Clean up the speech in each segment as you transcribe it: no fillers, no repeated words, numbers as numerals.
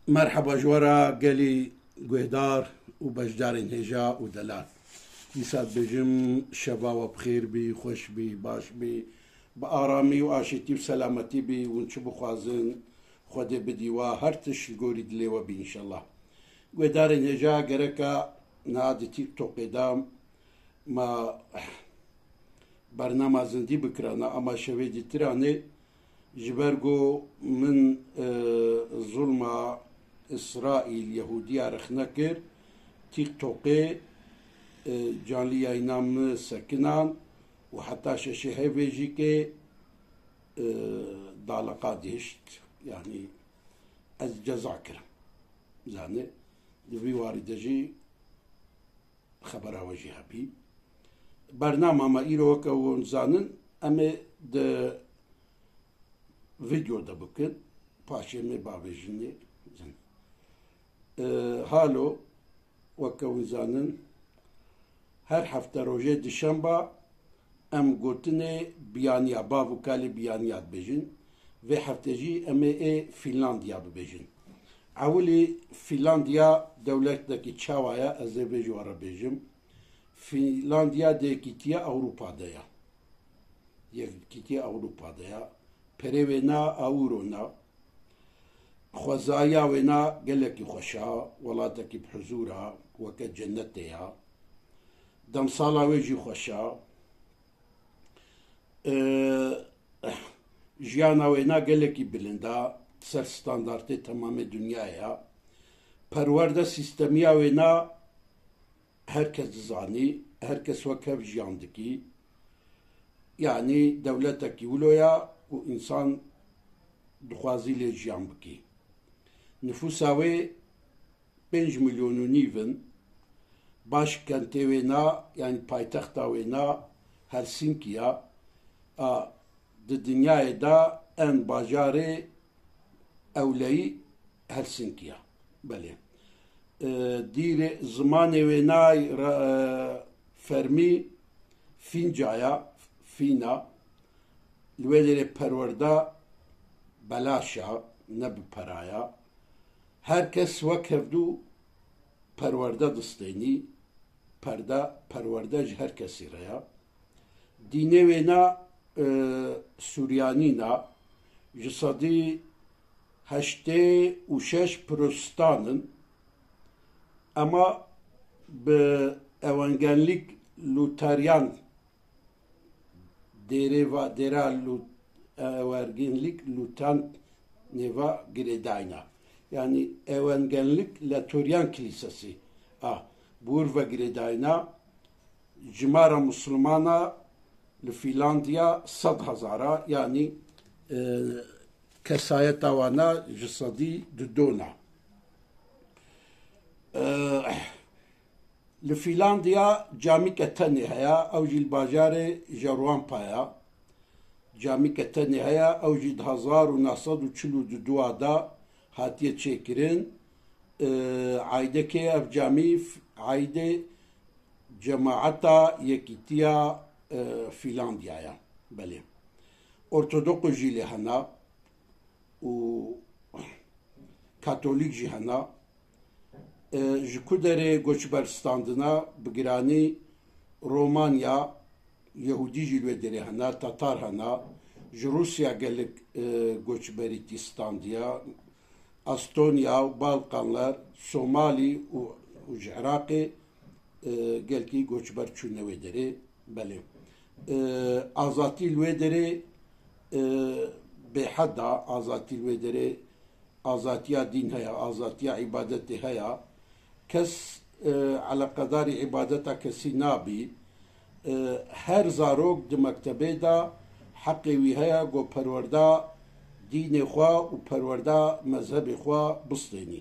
مرحبا جوارا قالي قهدار وبجدارين هجا ودلال يساد بجم شباب بخير بي خوش بي باش بي بآرامي وآشتي وسلامتي بي ونشبو خوازن خودي بديوا هرتش القوري دليوا بي إن شاء الله قهدارين هجا قركا نادي تيك توك قدام ما برنامج زندي بكرانا أما شويدي تراني جبرجو من ظلم إسرائيل يهودية رخنكر تيك توكي جانلي ينام سكنان وحتى شيء بيجي كي دالقا دهشت يعني از جزع كرم زاني دبي واردجي خبرها وجهها بي برنامج ما إيرو كون زانن أما د فيديو da bakın. Paşemi babejini zan. Halo وكوزانن her hafta roje dişamba em gotine biyaniya bavu kali biyaniyat bejin ve haftacı eme Finlandiya bejin. Avuli Finlandiya devletteki çavaya Azerbaycan'a bejim. Finlandiya de kitiye Avrupa'da ya. Kitiye Avrupa'da ya. پرێوێنا ئاورۆنا خۆزاییا وێنا گەلێکی خۆشە وڵاتێکی بحزورە وەکە جەنەتەیە دەم ساڵا وێژی خۆشە ژیانە وێنا گەلێکی بلندە سەر ستاندارتێ تەمامێ دنیایە پەروەردە سیستەمیە وێنا هەرکەس دزانی هەرکەس وەکە ژیان دکی یعنی دەولەتێکی ولۆیە و insan dixwazî lê jiyan bike. Nüfusa wê 5 milyon û nîv in, başkentê wê na yani paytexta wê na Helsinkiya a di dinyayê de en bajarê ewleyî Helsinkiya. Belê. Dîrê zimanê wê na fermî Fincaya, Fîna لوێدرێ پەروەردە بەلاشە نە بپەرایە هەر کەس وەک هەفتوو پەروەردە دەستێنی پەروەردەش هەر کەسی ڕێیە دینێ وێنا سوریانینە ji sedî 86 protestanin ama bi ewengelîk Luteryan dera evengelik lutan neva giredayna yani evengelik Luteryan kilisesi bu ve giredayna cimara Müslümana li Finlandiya 100,000 yani kesayet avana jisadi dudona li Finlandiya camîke tenê heye ew jî li bajarê Jarwanpaya camîke tenê heye ew jî 1942 da hatiye çêkirin aydekê ev camî aydê Cemaeta Yekîtiya Finlandiyaya belê Ortodok jî lê hene û Katolîk jî hene ji ku derê goçberstandina bi giranî Romanya Yehudî jî wê derê hene Tatar hene ji Rusya gelek goçberî standiya Estonya Balkanlar Somalî û ji Iraqê gelkî goçber çûne wê derê belê azatî li wê derê bêheda azatî li wê derê azatiya dîn heye azatiya ibadetê heye kes alaqedarî ibadeta kesî nabî her zarok di mektebê de heqê wî heye got perwerda dînê xwe û perwerda mezhebê xwe bistênî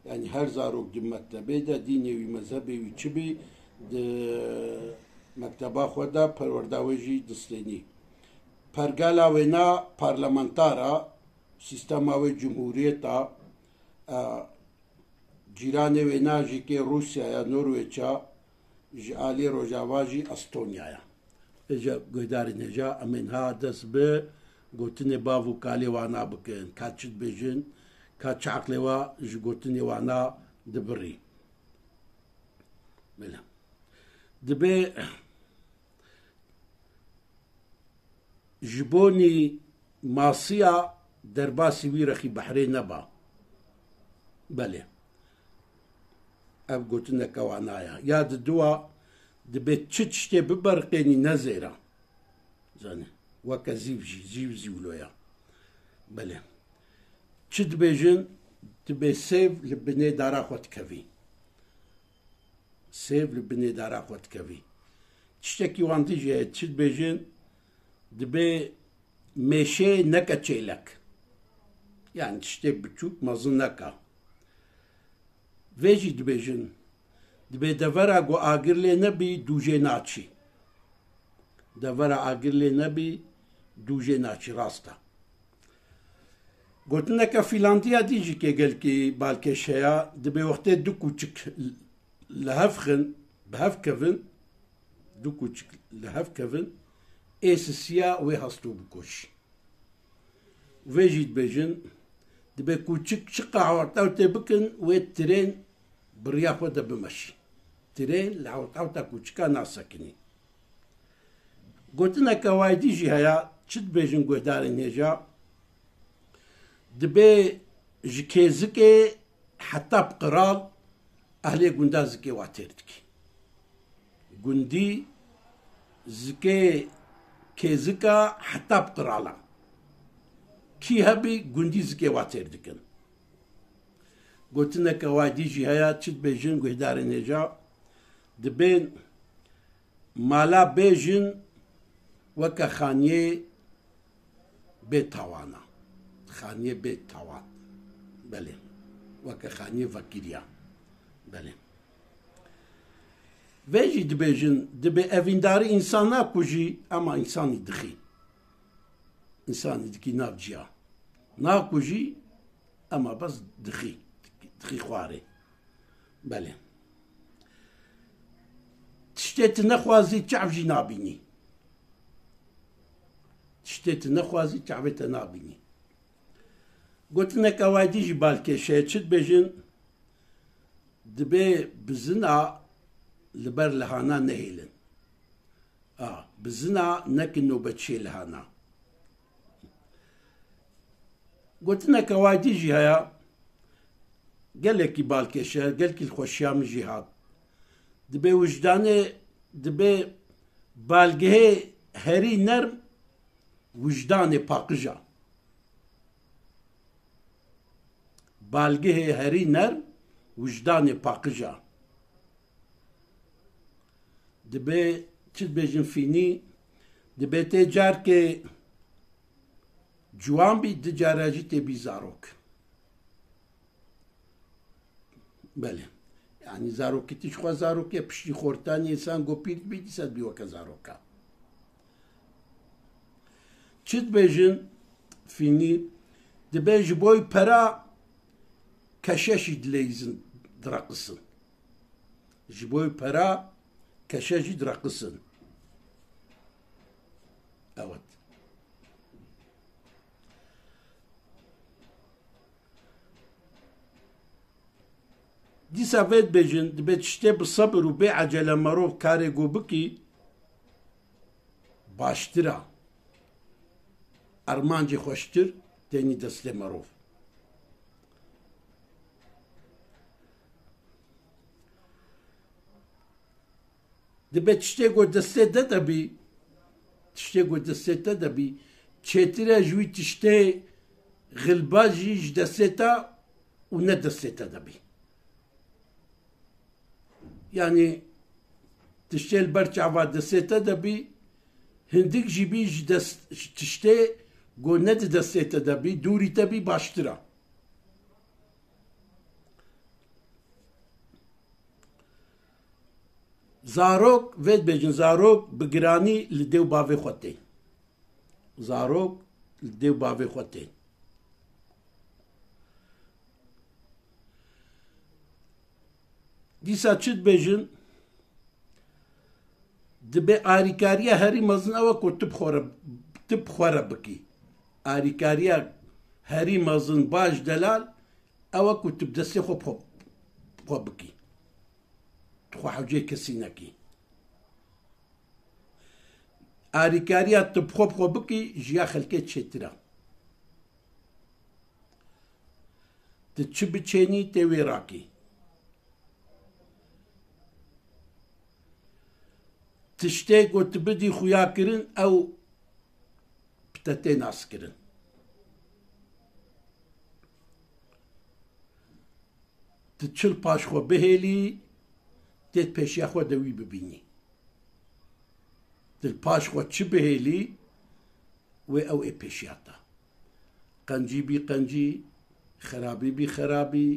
yani her zarok di mektebê de dînê wî mezhebê wî çi bî di mekteba xwe de perwerda wê jî distênî pergala wê na parlamentara sistema wê cumhuriyeta cîranê wê na jî kê Rusyaya Norwêça ji alî Rojava jî Estonyaya guhdarên heja em ên ha dest bi gotinê bav û kalê wana bikin ka çi dibêjin کا چعقلەوە ji gotinê wana dibirî. Dibe ji bonî masiya derbasî wî rexî behrê neba. Belê ev gotineke wana ye. Ya diduwa dibe çi tiştê biberqênî nezêra. Zanî weke zîv jî zîv zîwloya. Belê çi dibêjin dibe sêv li binê dara xwe dikevî. Sêv li binê dara xwe dikevî. Tiştekî wan tî jî heye çi dibêjin dibe mêşê neke çêlek. Yani tiştê biçûk mezin neka. Vê jî dibêjin dibe devera gu agir lê nebî dûjê naçî. Devera agir lê nebî dûjê naçî rast e. Gotineke Fîlandiya dî jî kêgelkî balkêş heye dibe wextê du kûçik li hev xin bi hev kevin du kûçik li hev kevin êsisiya wê hestû bikuşî. Vê jî dibêjin dibe kûçik çi qehwetewtê bikin wê tirên biriya xwe de bimeşî. Tirên li hewtewta kûçika nasekinî. Gotineke waydî jî heye çi dibêjin guhdarên hêja dibe ji kêzikê heta qiral ehlê gunda zikê wa têr dike. Gundî zikê kêzika heta qirala. Kî hebî gundî zikê wa têr dikin. Gotineke waydî jî heye çi dibêjin guhdarên hêja dibên mala bêjin weke xaniyê bê tawana. Xaniyê bê tawan. Belê weke xaniyê vekiriya. Belê vê jî dibêjin dibe evîndarî însan naku jî ema însanî dixî. İnsanî dikî nav ciya. Naku jî ema bes dixî. Dixî xwarê. Belê tiştê tu nexwazî çav jî nabînî. Tiştê tu nexwazî çavê te nabînî. Gotineke waydî jî balkêş heye çi dibêjin dibe bizina li ber lihana nehêlin. Bizina nekin nobetçiyê lihana. Gotineke waydî jî heye gelekî balkêş e gelekî xweşiya min jî hat. Dibe wijdanê dibe balgehê herî nerm wijdanê paqij e. Balgehê herî nerm wijdanê paqij e. Dibe çi dibêjin fînî dibe tê carkê ciwan bî di cara jî tê bî zarok. Belê yani zarokî tî ji xwe zarok ye piştî xortanî însan gopîr bî dîsa bî weke zarok e. Çi dibêjin fînî dibe ji bo pera keşeşî dileyîzin direqisin. Ji bo pera keşe jî direqisin. Evet. Dîsa vê dibêjin dibe tiştê bi sebir û bê ecele merov karê got bikî baştir e. Ermancê xweştir tenî destê merov. Dibe tiştê got destê te de bî tiştê got destê te de bî çêtir e ji wî tiştê xilba jî ji destê te û ne destê te de bî. Yani tiştê li ber çava destê te de bî hindik jî bî ji tiştê got ne di destê te de bî dûrî te bî baştir e. Zarok vê dibêjin zarok bi giranî li dêw bavê xwe tê. Zarok li dêw bavê xwe tê. Dîsa çi dibêjin dibe alîkariya herî mezin ew e ku tu bixwere bikî. Alîkariya herî mezin baş delal ئەوە کو tu bi destê xwe xwe bikî tu xwe hewcê kesî nekî alîkariya tu bi xwe bikî jiya xelkê çêtir e tu çi biçênî tê wê rakî tiştê ku tu bidî xuyakirin ew bi te tê naskirin tu çil paş xwe bihêlî tê pêşiya xwe de wî bibînî tu paş xwe çi bihêlî wê ew ê pêşiya te qencî bî qencî xerabî bî xerabî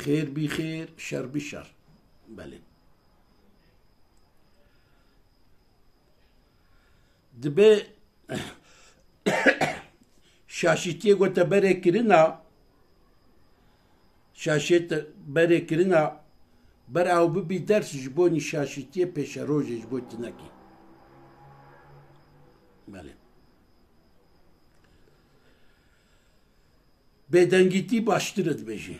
xêr bî xêr şer bî şer belê dibe şaşîtiyê ku te berê kirina şaşiyê te berê kirina ber ew bibî ders ji bonî şaşîtiyê pêşerojê ji bo tu nekî belê bêdengîtî baştir e dibêjî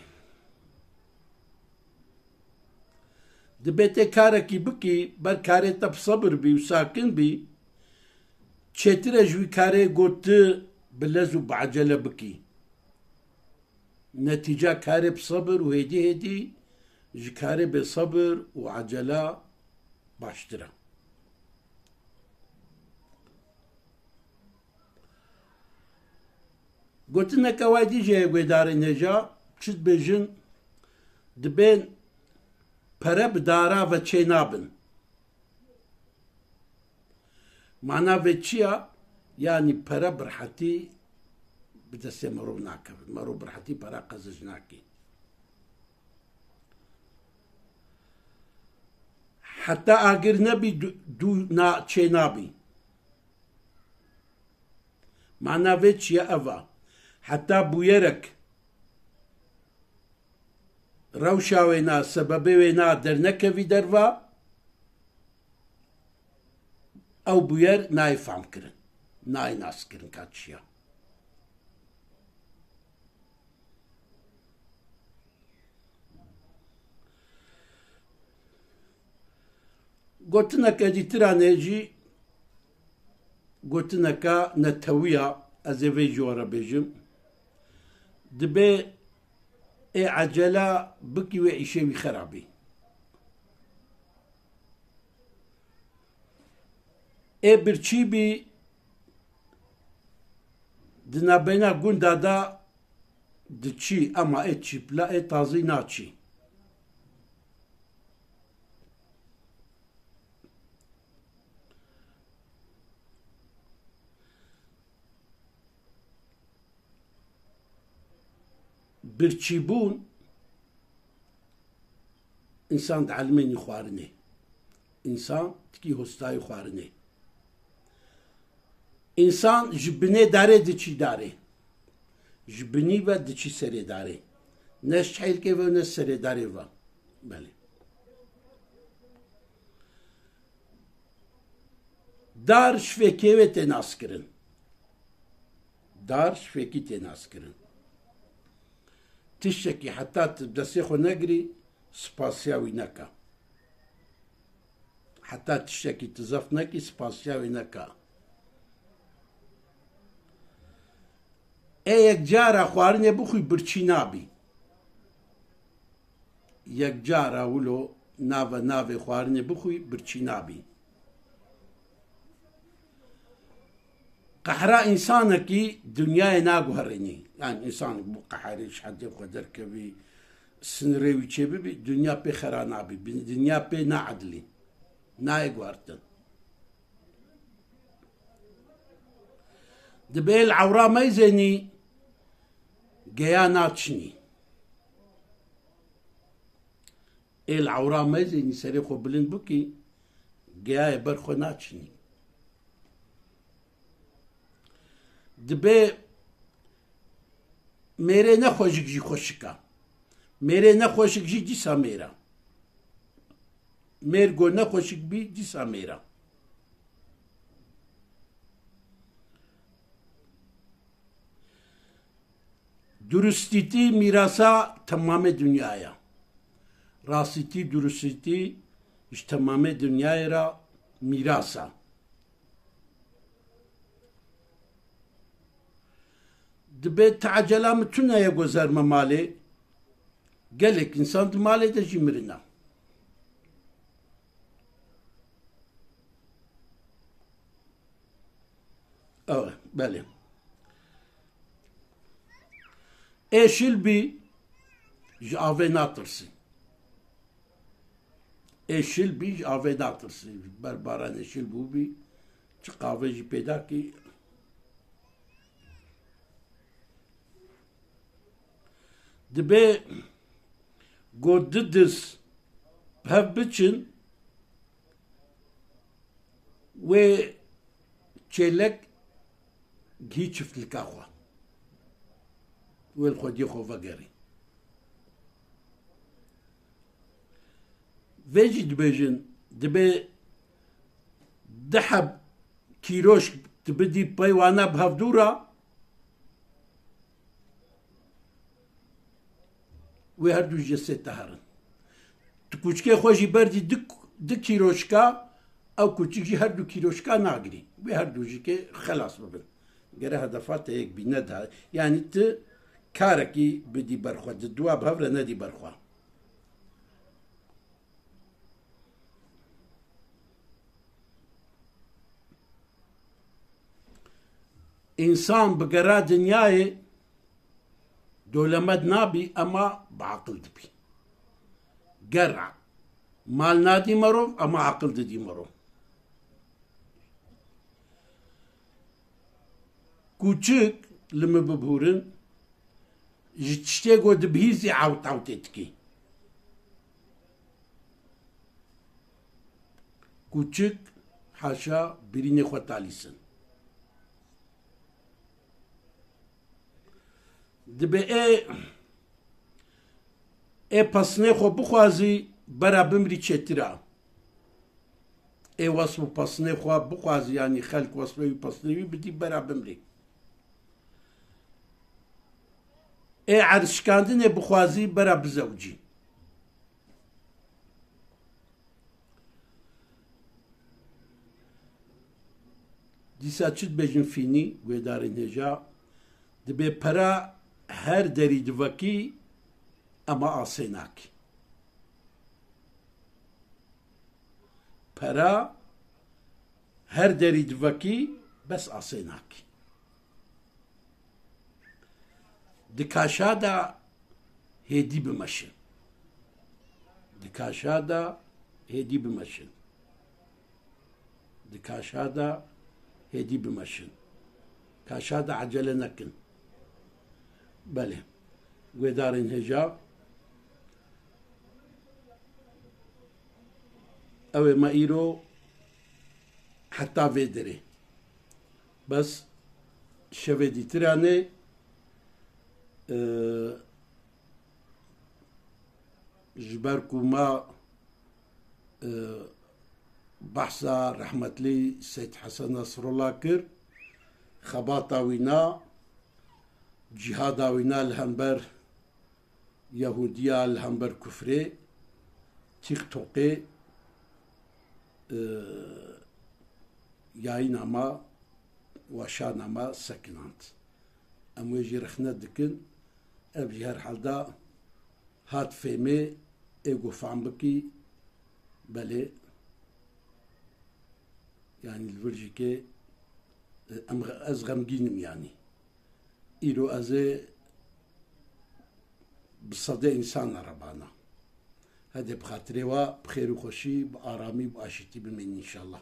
dibe tê karekî bikî ber karê te bi sebir bî û sakin bî çêtir e ji wî karê got tu bi lez û bi ecele bikî netîca karê bi sebir û hêdî hêdî ji karê bê sebir û ecela baştir e gotineke wedî jê heye guhdarên hêja çi dibêjin dibên pere bi dara ve çê nabin mana vê çi ye yanî pere bi rehetî bi destê mirov nakevin mirov bi rehetî pera qezic nakê heta agir nebî dû çê nabî mana vê çi ye ev e heta bûyerek rewşa wê na sebebê wê na dernekevî derve ew bûyer nayê famkirin nayê naskirin ka çi ye gotineke dîtiran heye jî gotineka netewî ye ez ê vê jî were bêjim dibe ê ecela bikî wê îşê wî xerabî ê birçî bî di navbêhna gunda da diçî ema ê çîpla ê tazî naçî birçîbûn însan di elmên xwarinê însan tikî hostayê xwarinê însan ji binê darê diçî darê ji binî ve diçî serê darê ne şehîlkê ve ne serê darê ve belê dar şivêkê wê tê naskirin dar şivêkî tê naskirin tiştekî heta tu bi destê xwe negirî spasiya wî neke heta tiştekî tu zef nekî spasiya wê neke ê yek cara xwarinê bixwî birçî nabî yek cara wilo navê xwarinê bixwî birçî nabî qehra însanekî dunyayê naguherînî yani însan bu qeherî ji hedê xwe derkevî sinirê wî çê bibî dunya pê xera nabî dunya pê naedilî nayê guhertin dibe ê li ewra meyzênî geya naçinî ê li ewra meyzênî serê xwe bilind bikî geyayê ber xwe naçinî dibe mêrê nexweşik jî xweşik e mêrê nexweşik jî dîsa mêr e mêr got nexweşik bî dîsa mêr e درستیتی میراسا تمام dünyaya. Rasiti, durustiti iş tamam dünyaya mirasa. Dibe tacela mütüneye gözerme mali. Gelek insan mali de cimirina. Evet, böyle. Eşil bir avenatırsın. Eşil bir avenatırsın. Berbaran eşil bu bir kahveci peyda ki dibe goddidiz hev biçin ve çelek gi çiftlik axwa wel xwedî xwe vegerî vê jî dibêjin dibe diheb kîroş dibidî peywana bi hevdûra wê her du jesê te herin tu kûçikê xwe jî berdî di kîroşka ew kûçik jî her du kîroşka nagirî wê her du jî kê xelas bibin gere hedefa te yek bî neda yanî tu karekî bidî berxwe di duwa bi hev re nedî berxwe insan bi gera dinyayê dewlemed nabî ema bi aqil dibî ger mal nadî merov ema aqil didî merov kûçik li me bibûrin ji tiştê got dibihîzî ewtewtê dikî kûçik haşa birînê xwe talîsin dibe pesnê xwe bixwazî bera bimrî çêtir e wesf pesnê xwe bixwazî yanî xelk wesfê wî pesnê wî bidî bera bimrî erzşikandinê bixwazî bera bizewcî dîsa çi dibêjin fînî wêdarên hêja dibe pera her derî divekî ema asê nakî pera her derî divekî bes asê nakî di kaşa da hêdî bimeşin di kaşa da hêdî bimeşin di kaşa da hêdî bimeşin kaşa da ecele nekin belê wêdarên hêja ew ê me îro heta vê derê bes şevê dîtiranê ji ber ku me behsa rehmetlî Seyd Hesen Nesrullah kir xebata wî na cihada wî na li hember Yehudiya li hember kufrê TikTokê yayîna me weşana me sekinand em wê jî rexne dikin ev jî her halda hat fêmê ê gofan bikî belê yanî li vir jî kê ez xemgînim yanî îro ez ê bi sedê însan erebana hedê bi xatirê we bi xêr û xweşî bi aramî bi aşîtî bimînin înşallah